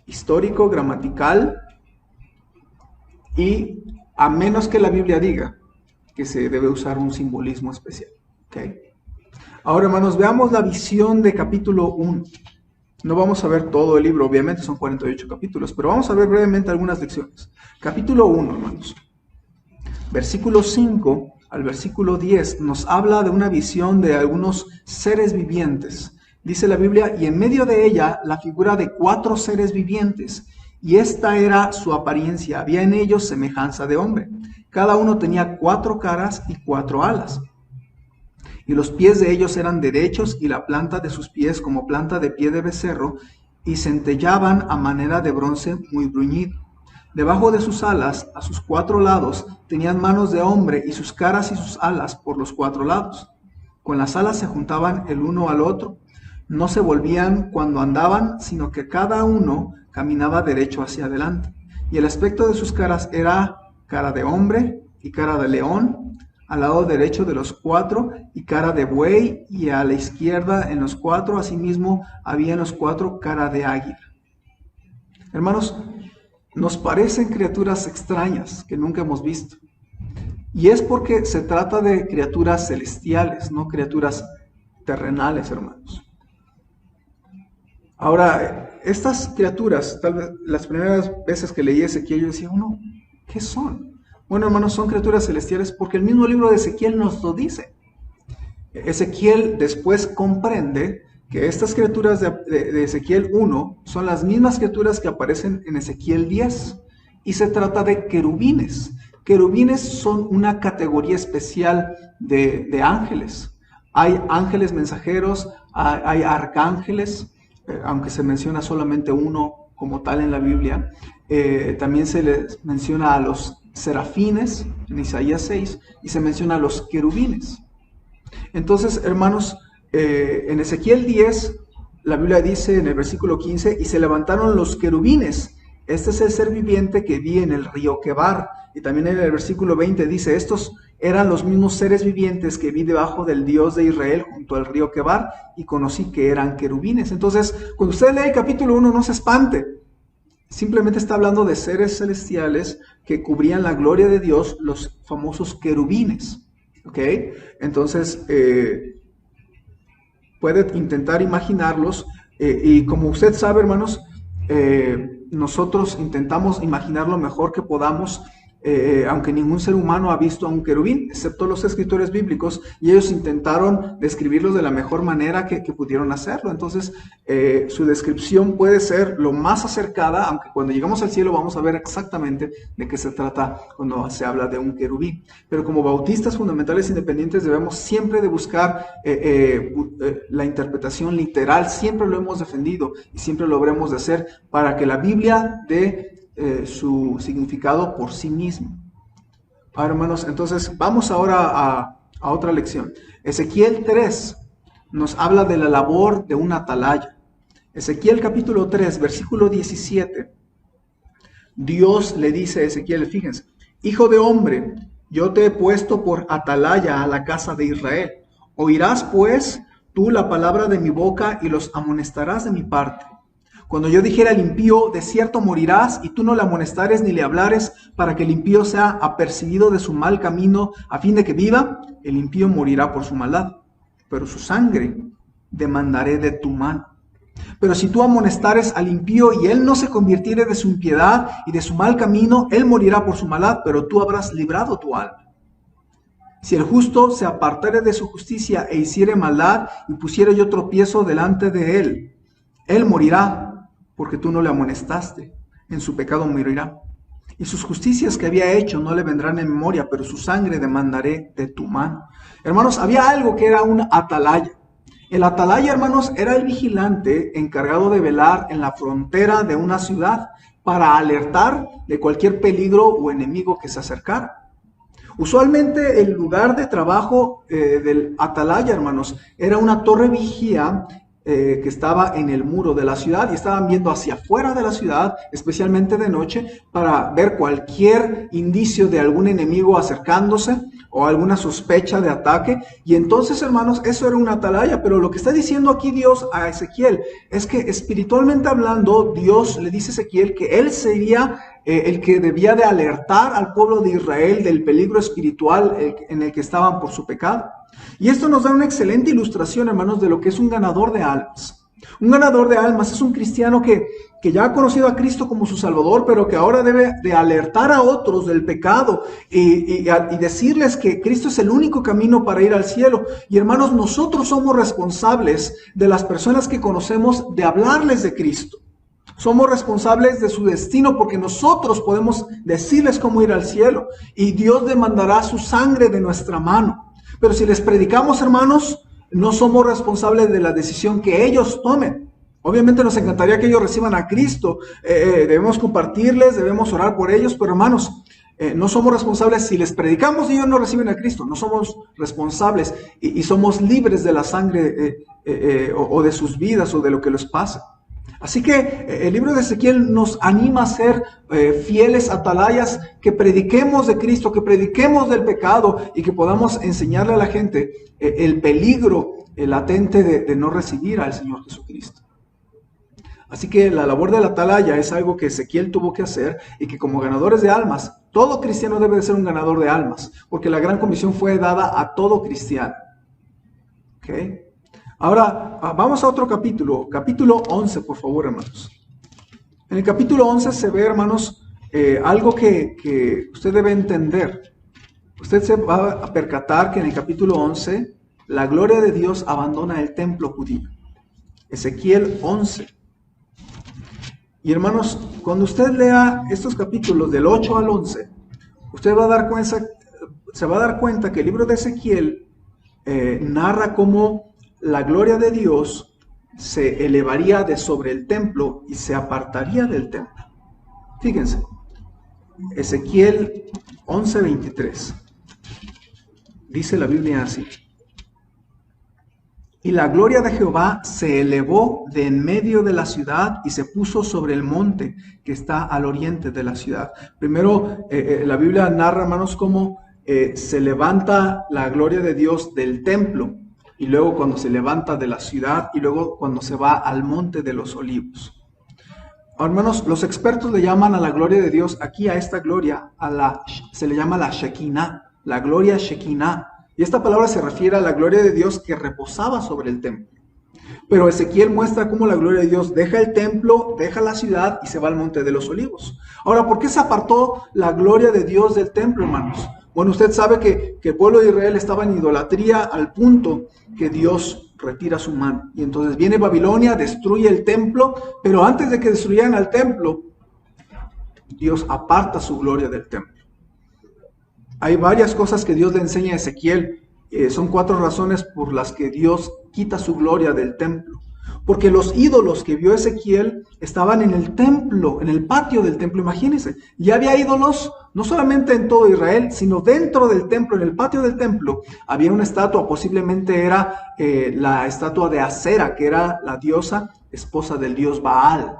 histórico, gramatical, y a menos que la Biblia diga que se debe usar un simbolismo especial. ¿Okay? Ahora, hermanos, veamos la visión de capítulo 1. No vamos a ver todo el libro, obviamente son 48 capítulos, pero vamos a ver brevemente algunas lecciones. Capítulo 1, hermanos. Versículo 5 al versículo 10 nos habla de una visión de algunos seres vivientes. Dice la Biblia, y en medio de ella la figura de 4 seres vivientes, y esta era su apariencia, había en ellos semejanza de hombre. Cada uno tenía 4 caras y 4 alas. Y los pies de ellos eran derechos, y la planta de sus pies como planta de pie de becerro, y centellaban a manera de bronce muy bruñido. Debajo de sus alas, a sus 4 lados, tenían manos de hombre, y sus caras y sus alas por los 4 lados. Con las alas se juntaban el uno al otro. No se volvían cuando andaban, sino que cada uno caminaba derecho hacia adelante. Y el aspecto de sus caras era cara de hombre y cara de león, al lado derecho de los 4, y cara de buey, y a la izquierda en los 4, asimismo había en los 4 cara de águila. Hermanos, nos parecen criaturas extrañas que nunca hemos visto. Y es porque se trata de criaturas celestiales, no criaturas terrenales, hermanos. Ahora, estas criaturas, tal vez las primeras veces que leí Ezequiel, yo decía, ¿qué son? Bueno, hermanos, son criaturas celestiales porque el mismo libro de Ezequiel nos lo dice. Ezequiel después comprende que estas criaturas de Ezequiel 1 son las mismas criaturas que aparecen en Ezequiel 10, y se trata de querubines. Querubines son una categoría especial de ángeles. Hay ángeles mensajeros, hay arcángeles, aunque se menciona solamente uno como tal en la Biblia. También se les menciona a los serafines en Isaías 6, y se menciona a los querubines. Entonces, hermanos, en Ezequiel 10, la Biblia dice en el versículo 15, y se levantaron los querubines. Este es el ser viviente que vi en el río Quebar. Y también en el versículo 20 dice, estos eran los mismos seres vivientes que vi debajo del Dios de Israel junto al río Quebar, y conocí que eran querubines. Entonces, cuando usted lee el capítulo 1, no se espante. Simplemente está hablando de seres celestiales que cubrían la gloria de Dios, los famosos querubines. ¿Ok? Entonces, puede intentar imaginarlos, y como usted sabe, hermanos, nosotros intentamos imaginar lo mejor que podamos, aunque ningún ser humano ha visto a un querubín, excepto los escritores bíblicos, y ellos intentaron describirlos de la mejor manera que pudieron hacerlo. Entonces, su descripción puede ser lo más acercada, aunque cuando llegamos al cielo vamos a ver exactamente de qué se trata cuando se habla de un querubín. Pero como bautistas fundamentales independientes debemos siempre de buscar la interpretación literal, siempre lo hemos defendido y siempre lo habremos de hacer para que la Biblia dé su significado por sí mismo. Ahora, hermanos, entonces vamos ahora a otra lección. Ezequiel 3 nos habla de la labor de un atalaya. Ezequiel capítulo 3, versículo 17. Dios le dice a Ezequiel, fíjense, hijo de hombre, yo te he puesto por atalaya a la casa de Israel. Oirás pues tú la palabra de mi boca y los amonestarás de mi parte. Cuando yo dijera al impío, de cierto morirás, y tú no le amonestares ni le hablares, para que el impío sea apercibido de su mal camino, a fin de que viva, el impío morirá por su maldad, pero su sangre demandaré de tu mano. Pero si tú amonestares al impío y él no se convirtiere de su impiedad y de su mal camino, él morirá por su maldad, pero tú habrás librado tu alma. Si el justo se apartare de su justicia e hiciere maldad, y pusiere yo tropiezo delante de él morirá, porque tú no le amonestaste, en su pecado morirá. y sus justicias que había hecho no le vendrán en memoria, pero su sangre demandaré de tu mano. Hermanos, había algo que era un atalaya. El atalaya, hermanos, era el vigilante encargado de velar en la frontera de una ciudad para alertar de cualquier peligro o enemigo que se acercara. Usualmente el lugar de trabajo del atalaya, hermanos, era una torre vigía que estaba en el muro de la ciudad y estaban viendo hacia afuera de la ciudad, especialmente de noche, para ver cualquier indicio de algún enemigo acercándose o alguna sospecha de ataque. Y entonces, hermanos, eso era una atalaya. Pero lo que está diciendo aquí Dios a Ezequiel es que espiritualmente hablando, Dios le dice a Ezequiel que él sería el que debía de alertar al pueblo de Israel del peligro espiritual en el que estaban por su pecado. Y esto nos da una excelente ilustración, hermanos, de lo que es un ganador de almas. Un ganador de almas es un cristiano que ya ha conocido a Cristo como su Salvador, pero que ahora debe de alertar a otros del pecado y decirles que Cristo es el único camino para ir al cielo. Y hermanos, nosotros somos responsables de las personas que conocemos de hablarles de Cristo. Somos responsables de su destino porque nosotros podemos decirles cómo ir al cielo y Dios demandará su sangre de nuestra mano. Pero si les predicamos, hermanos, no somos responsables de la decisión que ellos tomen. Obviamente nos encantaría que ellos reciban a Cristo, debemos compartirles, debemos orar por ellos, pero hermanos, no somos responsables si les predicamos y ellos no reciben a Cristo. No somos responsables y somos libres de la sangre o de sus vidas o de lo que les pasa. Así que el libro de Ezequiel nos anima a ser fieles atalayas, que prediquemos de Cristo, que prediquemos del pecado y que podamos enseñarle a la gente el peligro latente de no recibir al Señor Jesucristo. Así que la labor de la atalaya es algo que Ezequiel tuvo que hacer y que como ganadores de almas, todo cristiano debe de ser un ganador de almas, porque la gran comisión fue dada a todo cristiano. ¿Okay? Ahora, vamos a otro capítulo, capítulo 11, por favor, hermanos. En el capítulo 11 se ve, hermanos, algo que usted debe entender. Usted se va a percatar que en el capítulo 11, la gloria de Dios abandona el templo judío. Ezequiel 11. Y hermanos, cuando usted lea estos capítulos del 8 al 11, usted se va a dar cuenta que el libro de Ezequiel narra cómo la gloria de Dios se elevaría de sobre el templo y se apartaría del templo. Fíjense, Ezequiel 11:23. Dice la Biblia así: y la gloria de Jehová se elevó de en medio de la ciudad y se puso sobre el monte que está al oriente de la ciudad. Primero, la Biblia narra, hermanos, cómo se levanta la gloria de Dios del templo, y luego cuando se levanta de la ciudad, y luego cuando se va al monte de los olivos. Hermanos, los expertos le llaman a la gloria de Dios, aquí a esta gloria, se le llama la Shekinah, la gloria Shekinah. Y esta palabra se refiere a la gloria de Dios que reposaba sobre el templo. Pero Ezequiel muestra cómo la gloria de Dios deja el templo, deja la ciudad y se va al monte de los olivos. Ahora, ¿por qué se apartó la gloria de Dios del templo, hermanos? Bueno, usted sabe que el pueblo de Israel estaba en idolatría al punto que Dios retira su mano. Y entonces viene Babilonia, destruye el templo, pero antes de que destruyeran al templo, Dios aparta su gloria del templo. Hay varias cosas que Dios le enseña a Ezequiel. Son 4 razones por las que Dios quita su gloria del templo. Porque los ídolos que vio Ezequiel estaban en el templo, en el patio del templo. Imagínense, ya había ídolos no solamente en todo Israel, sino dentro del templo, en el patio del templo, había una estatua, posiblemente era la estatua de Acera, que era la diosa, esposa del dios Baal.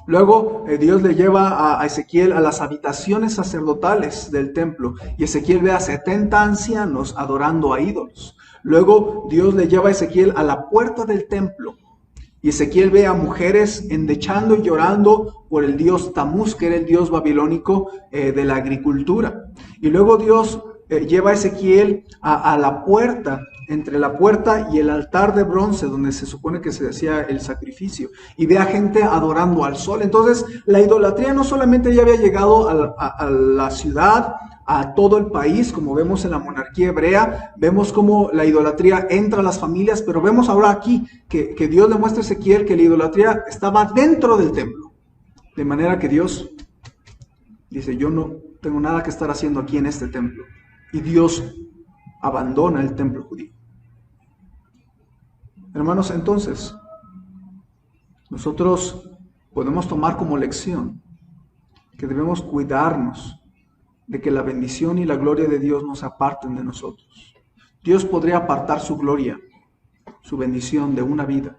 Luego Dios le lleva a Ezequiel a las habitaciones sacerdotales del templo, y Ezequiel ve a 70 ancianos adorando a ídolos. Luego Dios le lleva a Ezequiel a la puerta del templo, y Ezequiel ve a mujeres endechando y llorando por el dios Tamuz, que era el dios babilónico de la agricultura. Y luego Dios lleva a Ezequiel a la puerta, entre la puerta y el altar de bronce, donde se supone que se hacía el sacrificio, y ve a gente adorando al sol. Entonces, la idolatría no solamente ya había llegado a la ciudad, a todo el país, como vemos en la monarquía hebrea, vemos cómo la idolatría entra a las familias, pero vemos ahora aquí que Dios le muestra a Ezequiel que la idolatría estaba dentro del templo, de manera que Dios Dice, yo no tengo nada que estar haciendo aquí en este templo. Y Dios abandona el templo judío. Hermanos, entonces, nosotros podemos tomar como lección que debemos cuidarnos de que la bendición y la gloria de Dios nos aparten de nosotros. Dios podría apartar su gloria, su bendición de una vida,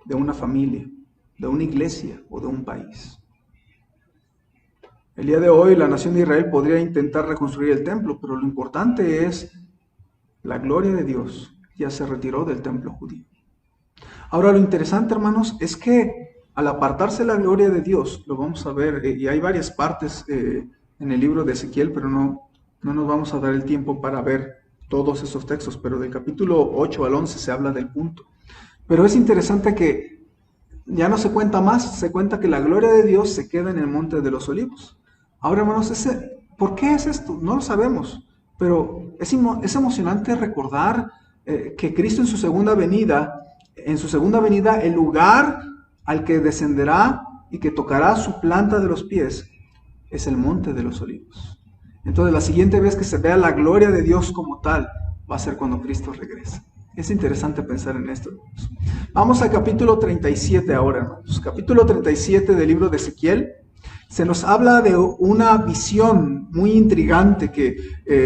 de una familia, de una iglesia o de un país. El día de hoy la nación de Israel podría intentar reconstruir el templo, pero lo importante es la gloria de Dios ya se retiró del templo judío. Ahora lo interesante, hermanos, es que al apartarse la gloria de Dios, lo vamos a ver, y hay varias partes en el libro de Ezequiel, pero no nos vamos a dar el tiempo para ver todos esos textos, pero del capítulo 8 al 11 se habla del punto. Pero es interesante que ya no se cuenta más, se cuenta que la gloria de Dios se queda en el monte de los olivos. Ahora, hermanos, ¿por qué es esto? No lo sabemos, pero es emocionante recordar que Cristo en su segunda venida, el lugar al que descenderá y que tocará su planta de los pies es el monte de los olivos. Entonces la siguiente vez que se vea la gloria de Dios como tal va a ser cuando Cristo regrese. Es interesante pensar en esto, hermanos. Vamos al capítulo 37 ahora, hermanos. Capítulo 37 del libro de Ezequiel. Se nos habla de una visión muy intrigante que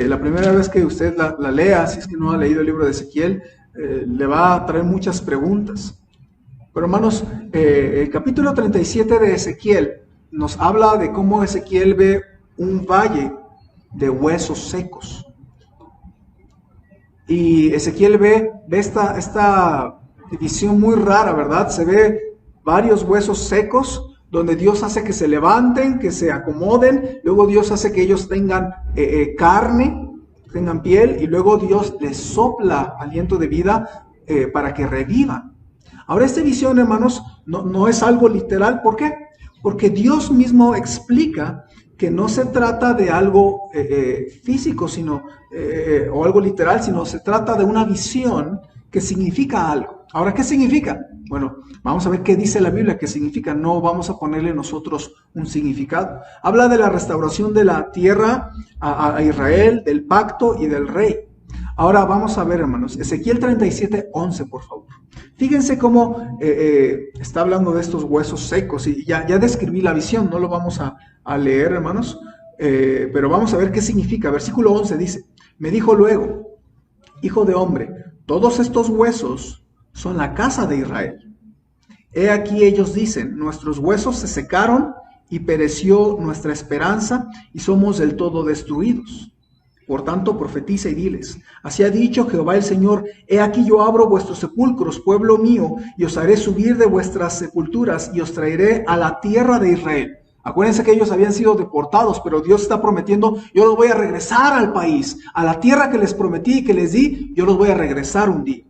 la primera vez que usted la lea, si es que no ha leído el libro de Ezequiel, le va a traer muchas preguntas. Pero hermanos, el capítulo 37 de Ezequiel nos habla de cómo Ezequiel ve un valle de huesos secos. Y Ezequiel ve esta visión muy rara, ¿verdad? Se ve varios huesos secos donde Dios hace que se levanten, que se acomoden, luego Dios hace que ellos tengan carne, tengan piel, y luego Dios les sopla aliento de vida para que revivan. Ahora, esta visión, hermanos, no es algo literal. ¿Por qué? Porque Dios mismo explica que no se trata de algo físico, o algo literal, sino se trata de una visión que significa algo. Ahora, ¿qué significa? Bueno, vamos a ver qué dice la Biblia que significa. No vamos a ponerle nosotros un significado. Habla de la restauración de la tierra a Israel, del pacto y del rey. Ahora vamos a ver, hermanos, Ezequiel 37:11, por favor. Fíjense cómo está hablando de estos huesos secos, y ya describí la visión, no lo vamos a leer, hermanos, pero vamos a ver qué significa. Versículo 11 dice, me dijo luego, hijo de hombre, todos estos huesos son la casa de Israel. He aquí ellos dicen, nuestros huesos se secaron y pereció nuestra esperanza y somos del todo destruidos. Por tanto, profetiza y diles, así ha dicho Jehová el Señor, he aquí yo abro vuestros sepulcros, pueblo mío, y os haré subir de vuestras sepulturas y os traeré a la tierra de Israel. Acuérdense que ellos habían sido deportados, pero Dios está prometiendo, yo los voy a regresar al país, a la tierra que les prometí y que les di, yo los voy a regresar un día.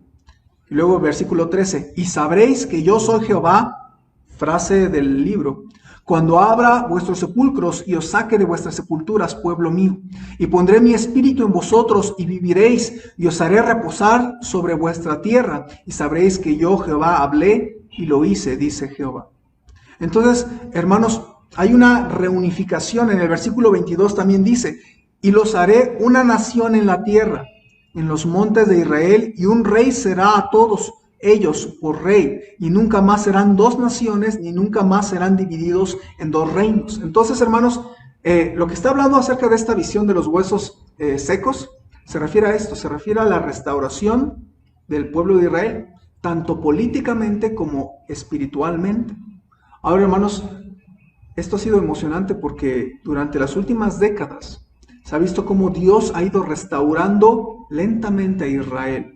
Y luego versículo 13, y sabréis que yo soy Jehová, frase del libro, cuando abra vuestros sepulcros y os saque de vuestras sepulturas, pueblo mío, y pondré mi espíritu en vosotros y viviréis, y os haré reposar sobre vuestra tierra, y sabréis que yo Jehová hablé y lo hice, dice Jehová. Entonces, hermanos, hay una reunificación. En el versículo 22 también dice, y los haré una nación en la tierra, en los montes de Israel, y un rey será a todos ellos por rey, y nunca más serán dos naciones, ni nunca más serán divididos en dos reinos. Entonces, hermanos, lo que está hablando acerca de esta visión de los huesos secos, se refiere a esto, se refiere a la restauración del pueblo de Israel, tanto políticamente como espiritualmente. Ahora, hermanos, esto ha sido emocionante porque durante las últimas décadas se ha visto cómo Dios ha ido restaurando lentamente a Israel.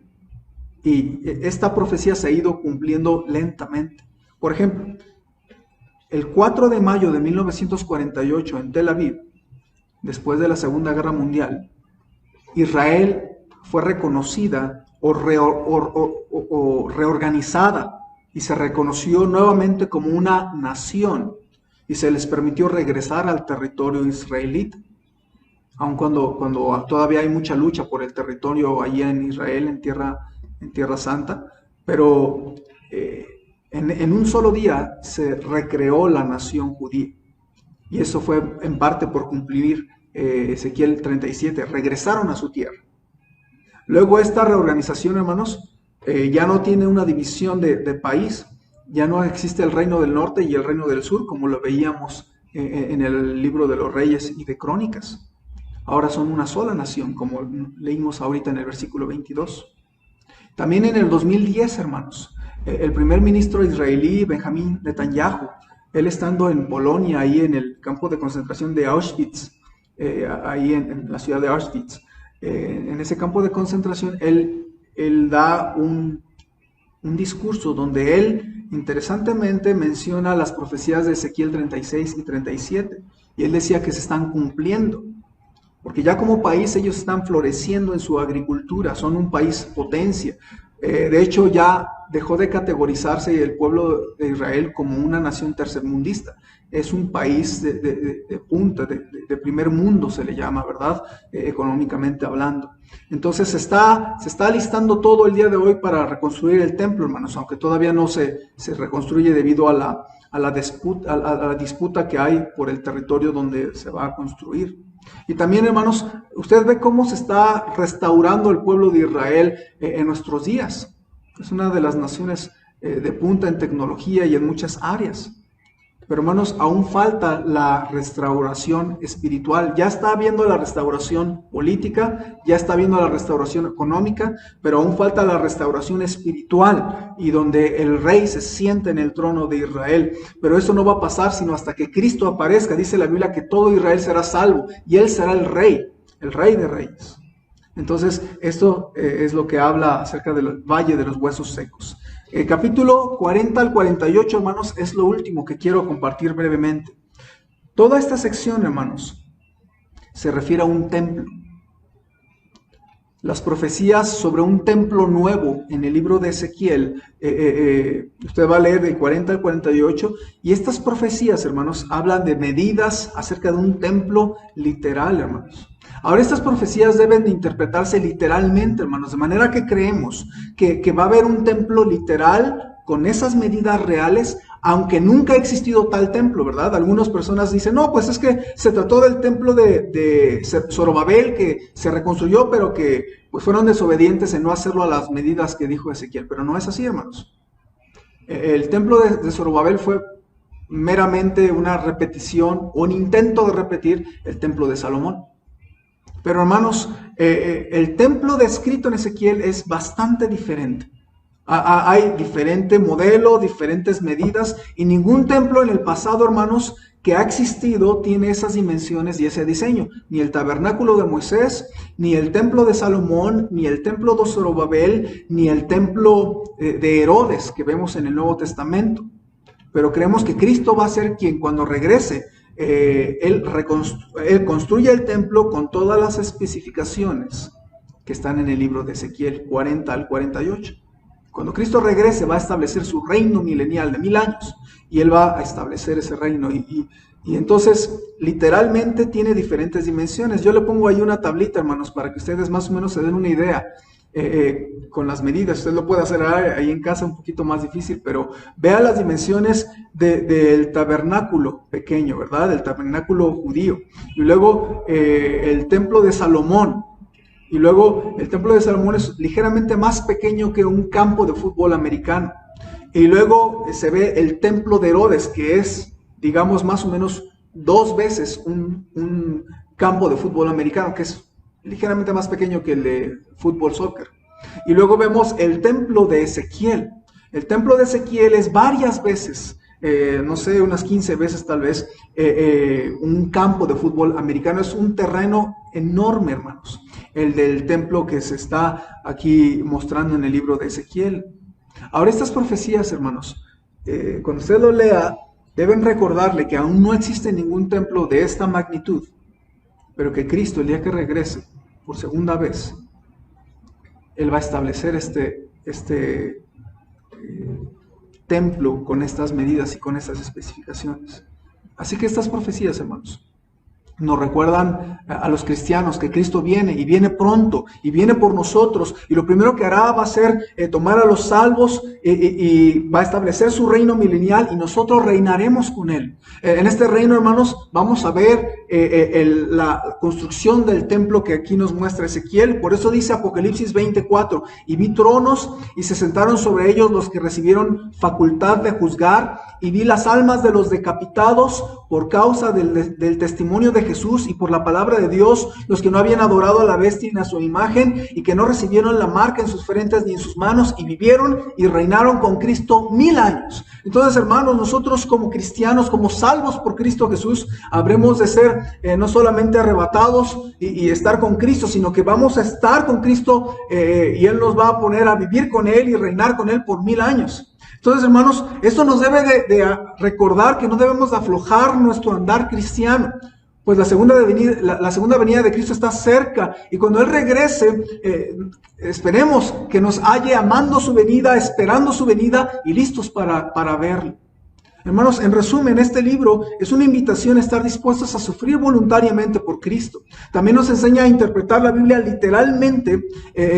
Y esta profecía se ha ido cumpliendo lentamente. Por ejemplo, el 4 de mayo de 1948 en Tel Aviv, después de la Segunda Guerra Mundial, Israel fue reconocida o reorganizada y se reconoció nuevamente como una nación y se les permitió regresar al territorio israelita. Aun cuando todavía hay mucha lucha por el territorio allí en Israel, en Tierra Santa, pero en un solo día se recreó la nación judía. y eso fue en parte por cumplir Ezequiel 37, regresaron a su tierra. Luego esta reorganización, hermanos, ya no tiene una división de país, ya no existe el reino del norte y el reino del sur, como lo veíamos en el libro de los Reyes y de Crónicas. Ahora son una sola nación, como leímos ahorita en el versículo 22. También en el 2010, hermanos, el primer ministro israelí, Benjamín Netanyahu, él estando en Polonia, ahí en el campo de concentración de Auschwitz, ahí en la ciudad de Auschwitz, en ese campo de concentración, él da un discurso donde él, interesantemente, menciona las profecías de Ezequiel 36 y 37, y él decía que se están cumpliendo, porque ya como país ellos están floreciendo en su agricultura, son un país potencia. De hecho, ya dejó de categorizarse el pueblo de Israel como una nación tercermundista. Es un país de punta, de primer mundo se le llama, ¿verdad? Económicamente hablando. Entonces se está alistando todo el día de hoy para reconstruir el templo, hermanos, aunque todavía no se reconstruye debido a la disputa que hay por el territorio donde se va a construir. Y también, hermanos, usted ve cómo se está restaurando el pueblo de Israel en nuestros días. Es una de las naciones de punta en tecnología y en muchas áreas. Pero, hermanos, aún falta la restauración espiritual. Ya está habiendo la restauración política, ya está habiendo la restauración económica, pero aún falta la restauración espiritual y donde el rey se siente en el trono de Israel. Pero eso no va a pasar sino hasta que Cristo aparezca. Dice la Biblia que todo Israel será salvo y Él será el rey de reyes. Entonces, esto es lo que habla acerca del valle de los huesos secos. El capítulo 40 al 48, hermanos, es lo último que quiero compartir brevemente. Toda esta sección, hermanos, se refiere a un templo. Las profecías sobre un templo nuevo en el libro de Ezequiel, usted va a leer del 40 al 48, y estas profecías, hermanos, hablan de medidas acerca de un templo literal, hermanos. Ahora, estas profecías deben de interpretarse literalmente, hermanos, de manera que creemos que va a haber un templo literal con esas medidas reales, aunque nunca ha existido tal templo, ¿verdad? Algunas personas dicen, no, pues es que se trató del templo de Zorobabel, que se reconstruyó, pero que pues fueron desobedientes en no hacerlo a las medidas que dijo Ezequiel. Pero no es así, hermanos. El templo de Zorobabel fue meramente una repetición, o un intento de repetir el templo de Salomón. Pero, hermanos, el templo descrito en Ezequiel es bastante diferente. Hay diferente modelo, diferentes medidas, y ningún templo en el pasado, hermanos, que ha existido tiene esas dimensiones y ese diseño. Ni el tabernáculo de Moisés, ni el templo de Salomón, ni el templo de Zorobabel, ni el templo de Herodes que vemos en el Nuevo Testamento. Pero creemos que Cristo va a ser quien, cuando regrese, él construye el templo con todas las especificaciones que están en el libro de Ezequiel 40 al 48. Cuando Cristo regrese, va a establecer su reino milenial de 1000 años, y Él va a establecer ese reino. Y entonces, literalmente tiene diferentes dimensiones. Yo le pongo ahí una tablita, hermanos, para que ustedes más o menos se den una idea con las medidas. Usted lo puede hacer ahí en casa, un poquito más difícil, pero vea las dimensiones del tabernáculo pequeño, ¿verdad? Del tabernáculo judío. Y luego el templo de Salomón. Y luego el templo de Salomón es ligeramente más pequeño que un campo de fútbol americano. Y luego se ve el templo de Herodes, que es, digamos, más o menos 2 veces un campo de fútbol americano, que es ligeramente más pequeño que el de fútbol soccer. Y luego vemos el templo de Ezequiel. El templo de Ezequiel es varias veces, no sé, unas 15 veces tal vez, un campo de fútbol americano. Es un terreno enorme, hermanos, el del templo que se está aquí mostrando en el libro de Ezequiel. Ahora, estas profecías, hermanos, cuando usted lo lea, deben recordarle que aún no existe ningún templo de esta magnitud, pero que Cristo, el día que regrese por segunda vez, Él va a establecer este templo con estas medidas y con estas especificaciones. Así que estas profecías, hermanos, Nos recuerdan a los cristianos que Cristo viene y viene pronto y viene por nosotros, y lo primero que hará va a ser tomar a los salvos y va a establecer su reino milenial, y nosotros reinaremos con él. En este reino, hermanos, vamos a ver la construcción del templo que aquí nos muestra Ezequiel. Por eso dice Apocalipsis 24: y vi tronos y se sentaron sobre ellos los que recibieron facultad de juzgar, y vi las almas de los decapitados por causa del testimonio de Jesús y por la palabra de Dios, los que no habían adorado a la bestia ni a su imagen, y que no recibieron la marca en sus frentes ni en sus manos, y vivieron y reinaron con Cristo 1000 años. Entonces, hermanos, nosotros como cristianos, como salvos por Cristo Jesús, habremos de ser no solamente arrebatados y estar con Cristo, sino que vamos a estar con Cristo y Él nos va a poner a vivir con Él y reinar con Él por 1000 años. Entonces, hermanos, esto nos debe de recordar que no debemos de aflojar nuestro andar cristiano, pues la segunda venida de Cristo está cerca, y cuando Él regrese, esperemos que nos halle amando su venida, esperando su venida y listos para verlo. Hermanos, en resumen, este libro es una invitación a estar dispuestos a sufrir voluntariamente por Cristo. También nos enseña a interpretar la Biblia literalmente,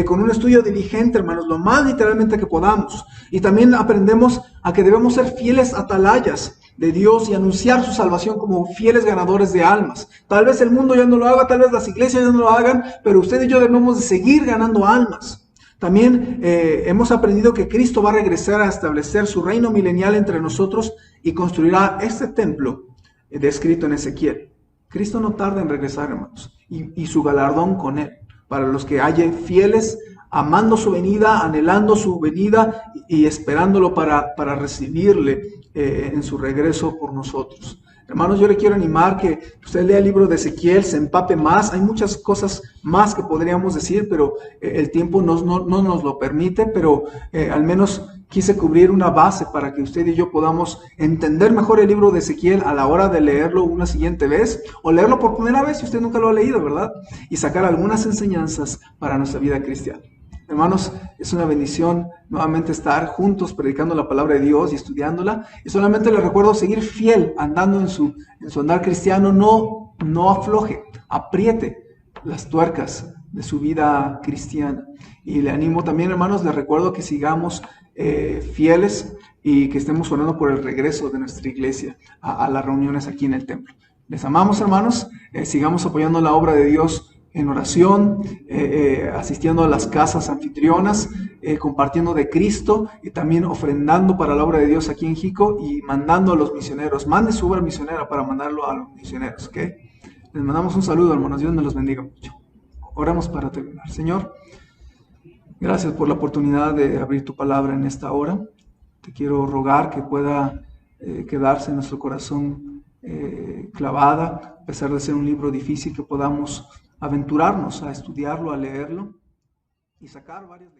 con un estudio diligente, hermanos, lo más literalmente que podamos. Y también aprendemos a que debemos ser fieles atalayas de Dios y anunciar su salvación como fieles ganadores de almas. Tal vez el mundo ya no lo haga, tal vez las iglesias ya no lo hagan, pero usted y yo debemos de seguir ganando almas. También hemos aprendido que Cristo va a regresar a establecer su reino milenial entre nosotros y construirá este templo descrito en Ezequiel. Cristo no tarda en regresar, hermanos, y su galardón con Él, para los que hallen fieles, amando su venida, anhelando su venida y esperándolo para recibirle en su regreso por nosotros. Hermanos, yo le quiero animar que usted lea el libro de Ezequiel, se empape más. Hay muchas cosas más que podríamos decir, pero el tiempo no nos lo permite, pero al menos quise cubrir una base para que usted y yo podamos entender mejor el libro de Ezequiel a la hora de leerlo una siguiente vez, o leerlo por primera vez si usted nunca lo ha leído, ¿verdad? Y sacar algunas enseñanzas para nuestra vida cristiana. Hermanos, es una bendición nuevamente estar juntos predicando la palabra de Dios y estudiándola. Y solamente les recuerdo seguir fiel andando en su andar cristiano. No afloje, apriete las tuercas de su vida cristiana. Y le animo también, hermanos, les recuerdo que sigamos fieles y que estemos orando por el regreso de nuestra iglesia a las reuniones aquí en el templo. Les amamos, hermanos. Sigamos apoyando la obra de Dios en oración, asistiendo a las casas anfitrionas, compartiendo de Cristo y también ofrendando para la obra de Dios aquí en Jico y mandando a los misioneros. Mande su obra misionera para mandarlo a los misioneros, ¿ok? Les mandamos un saludo, hermanos. Dios me los bendiga mucho. Oramos para terminar. Señor, gracias por la oportunidad de abrir tu palabra en esta hora. Te quiero rogar que pueda quedarse en nuestro corazón clavada, a pesar de ser un libro difícil, que podamos aventurarnos a estudiarlo, a leerlo y sacar varias lecciones.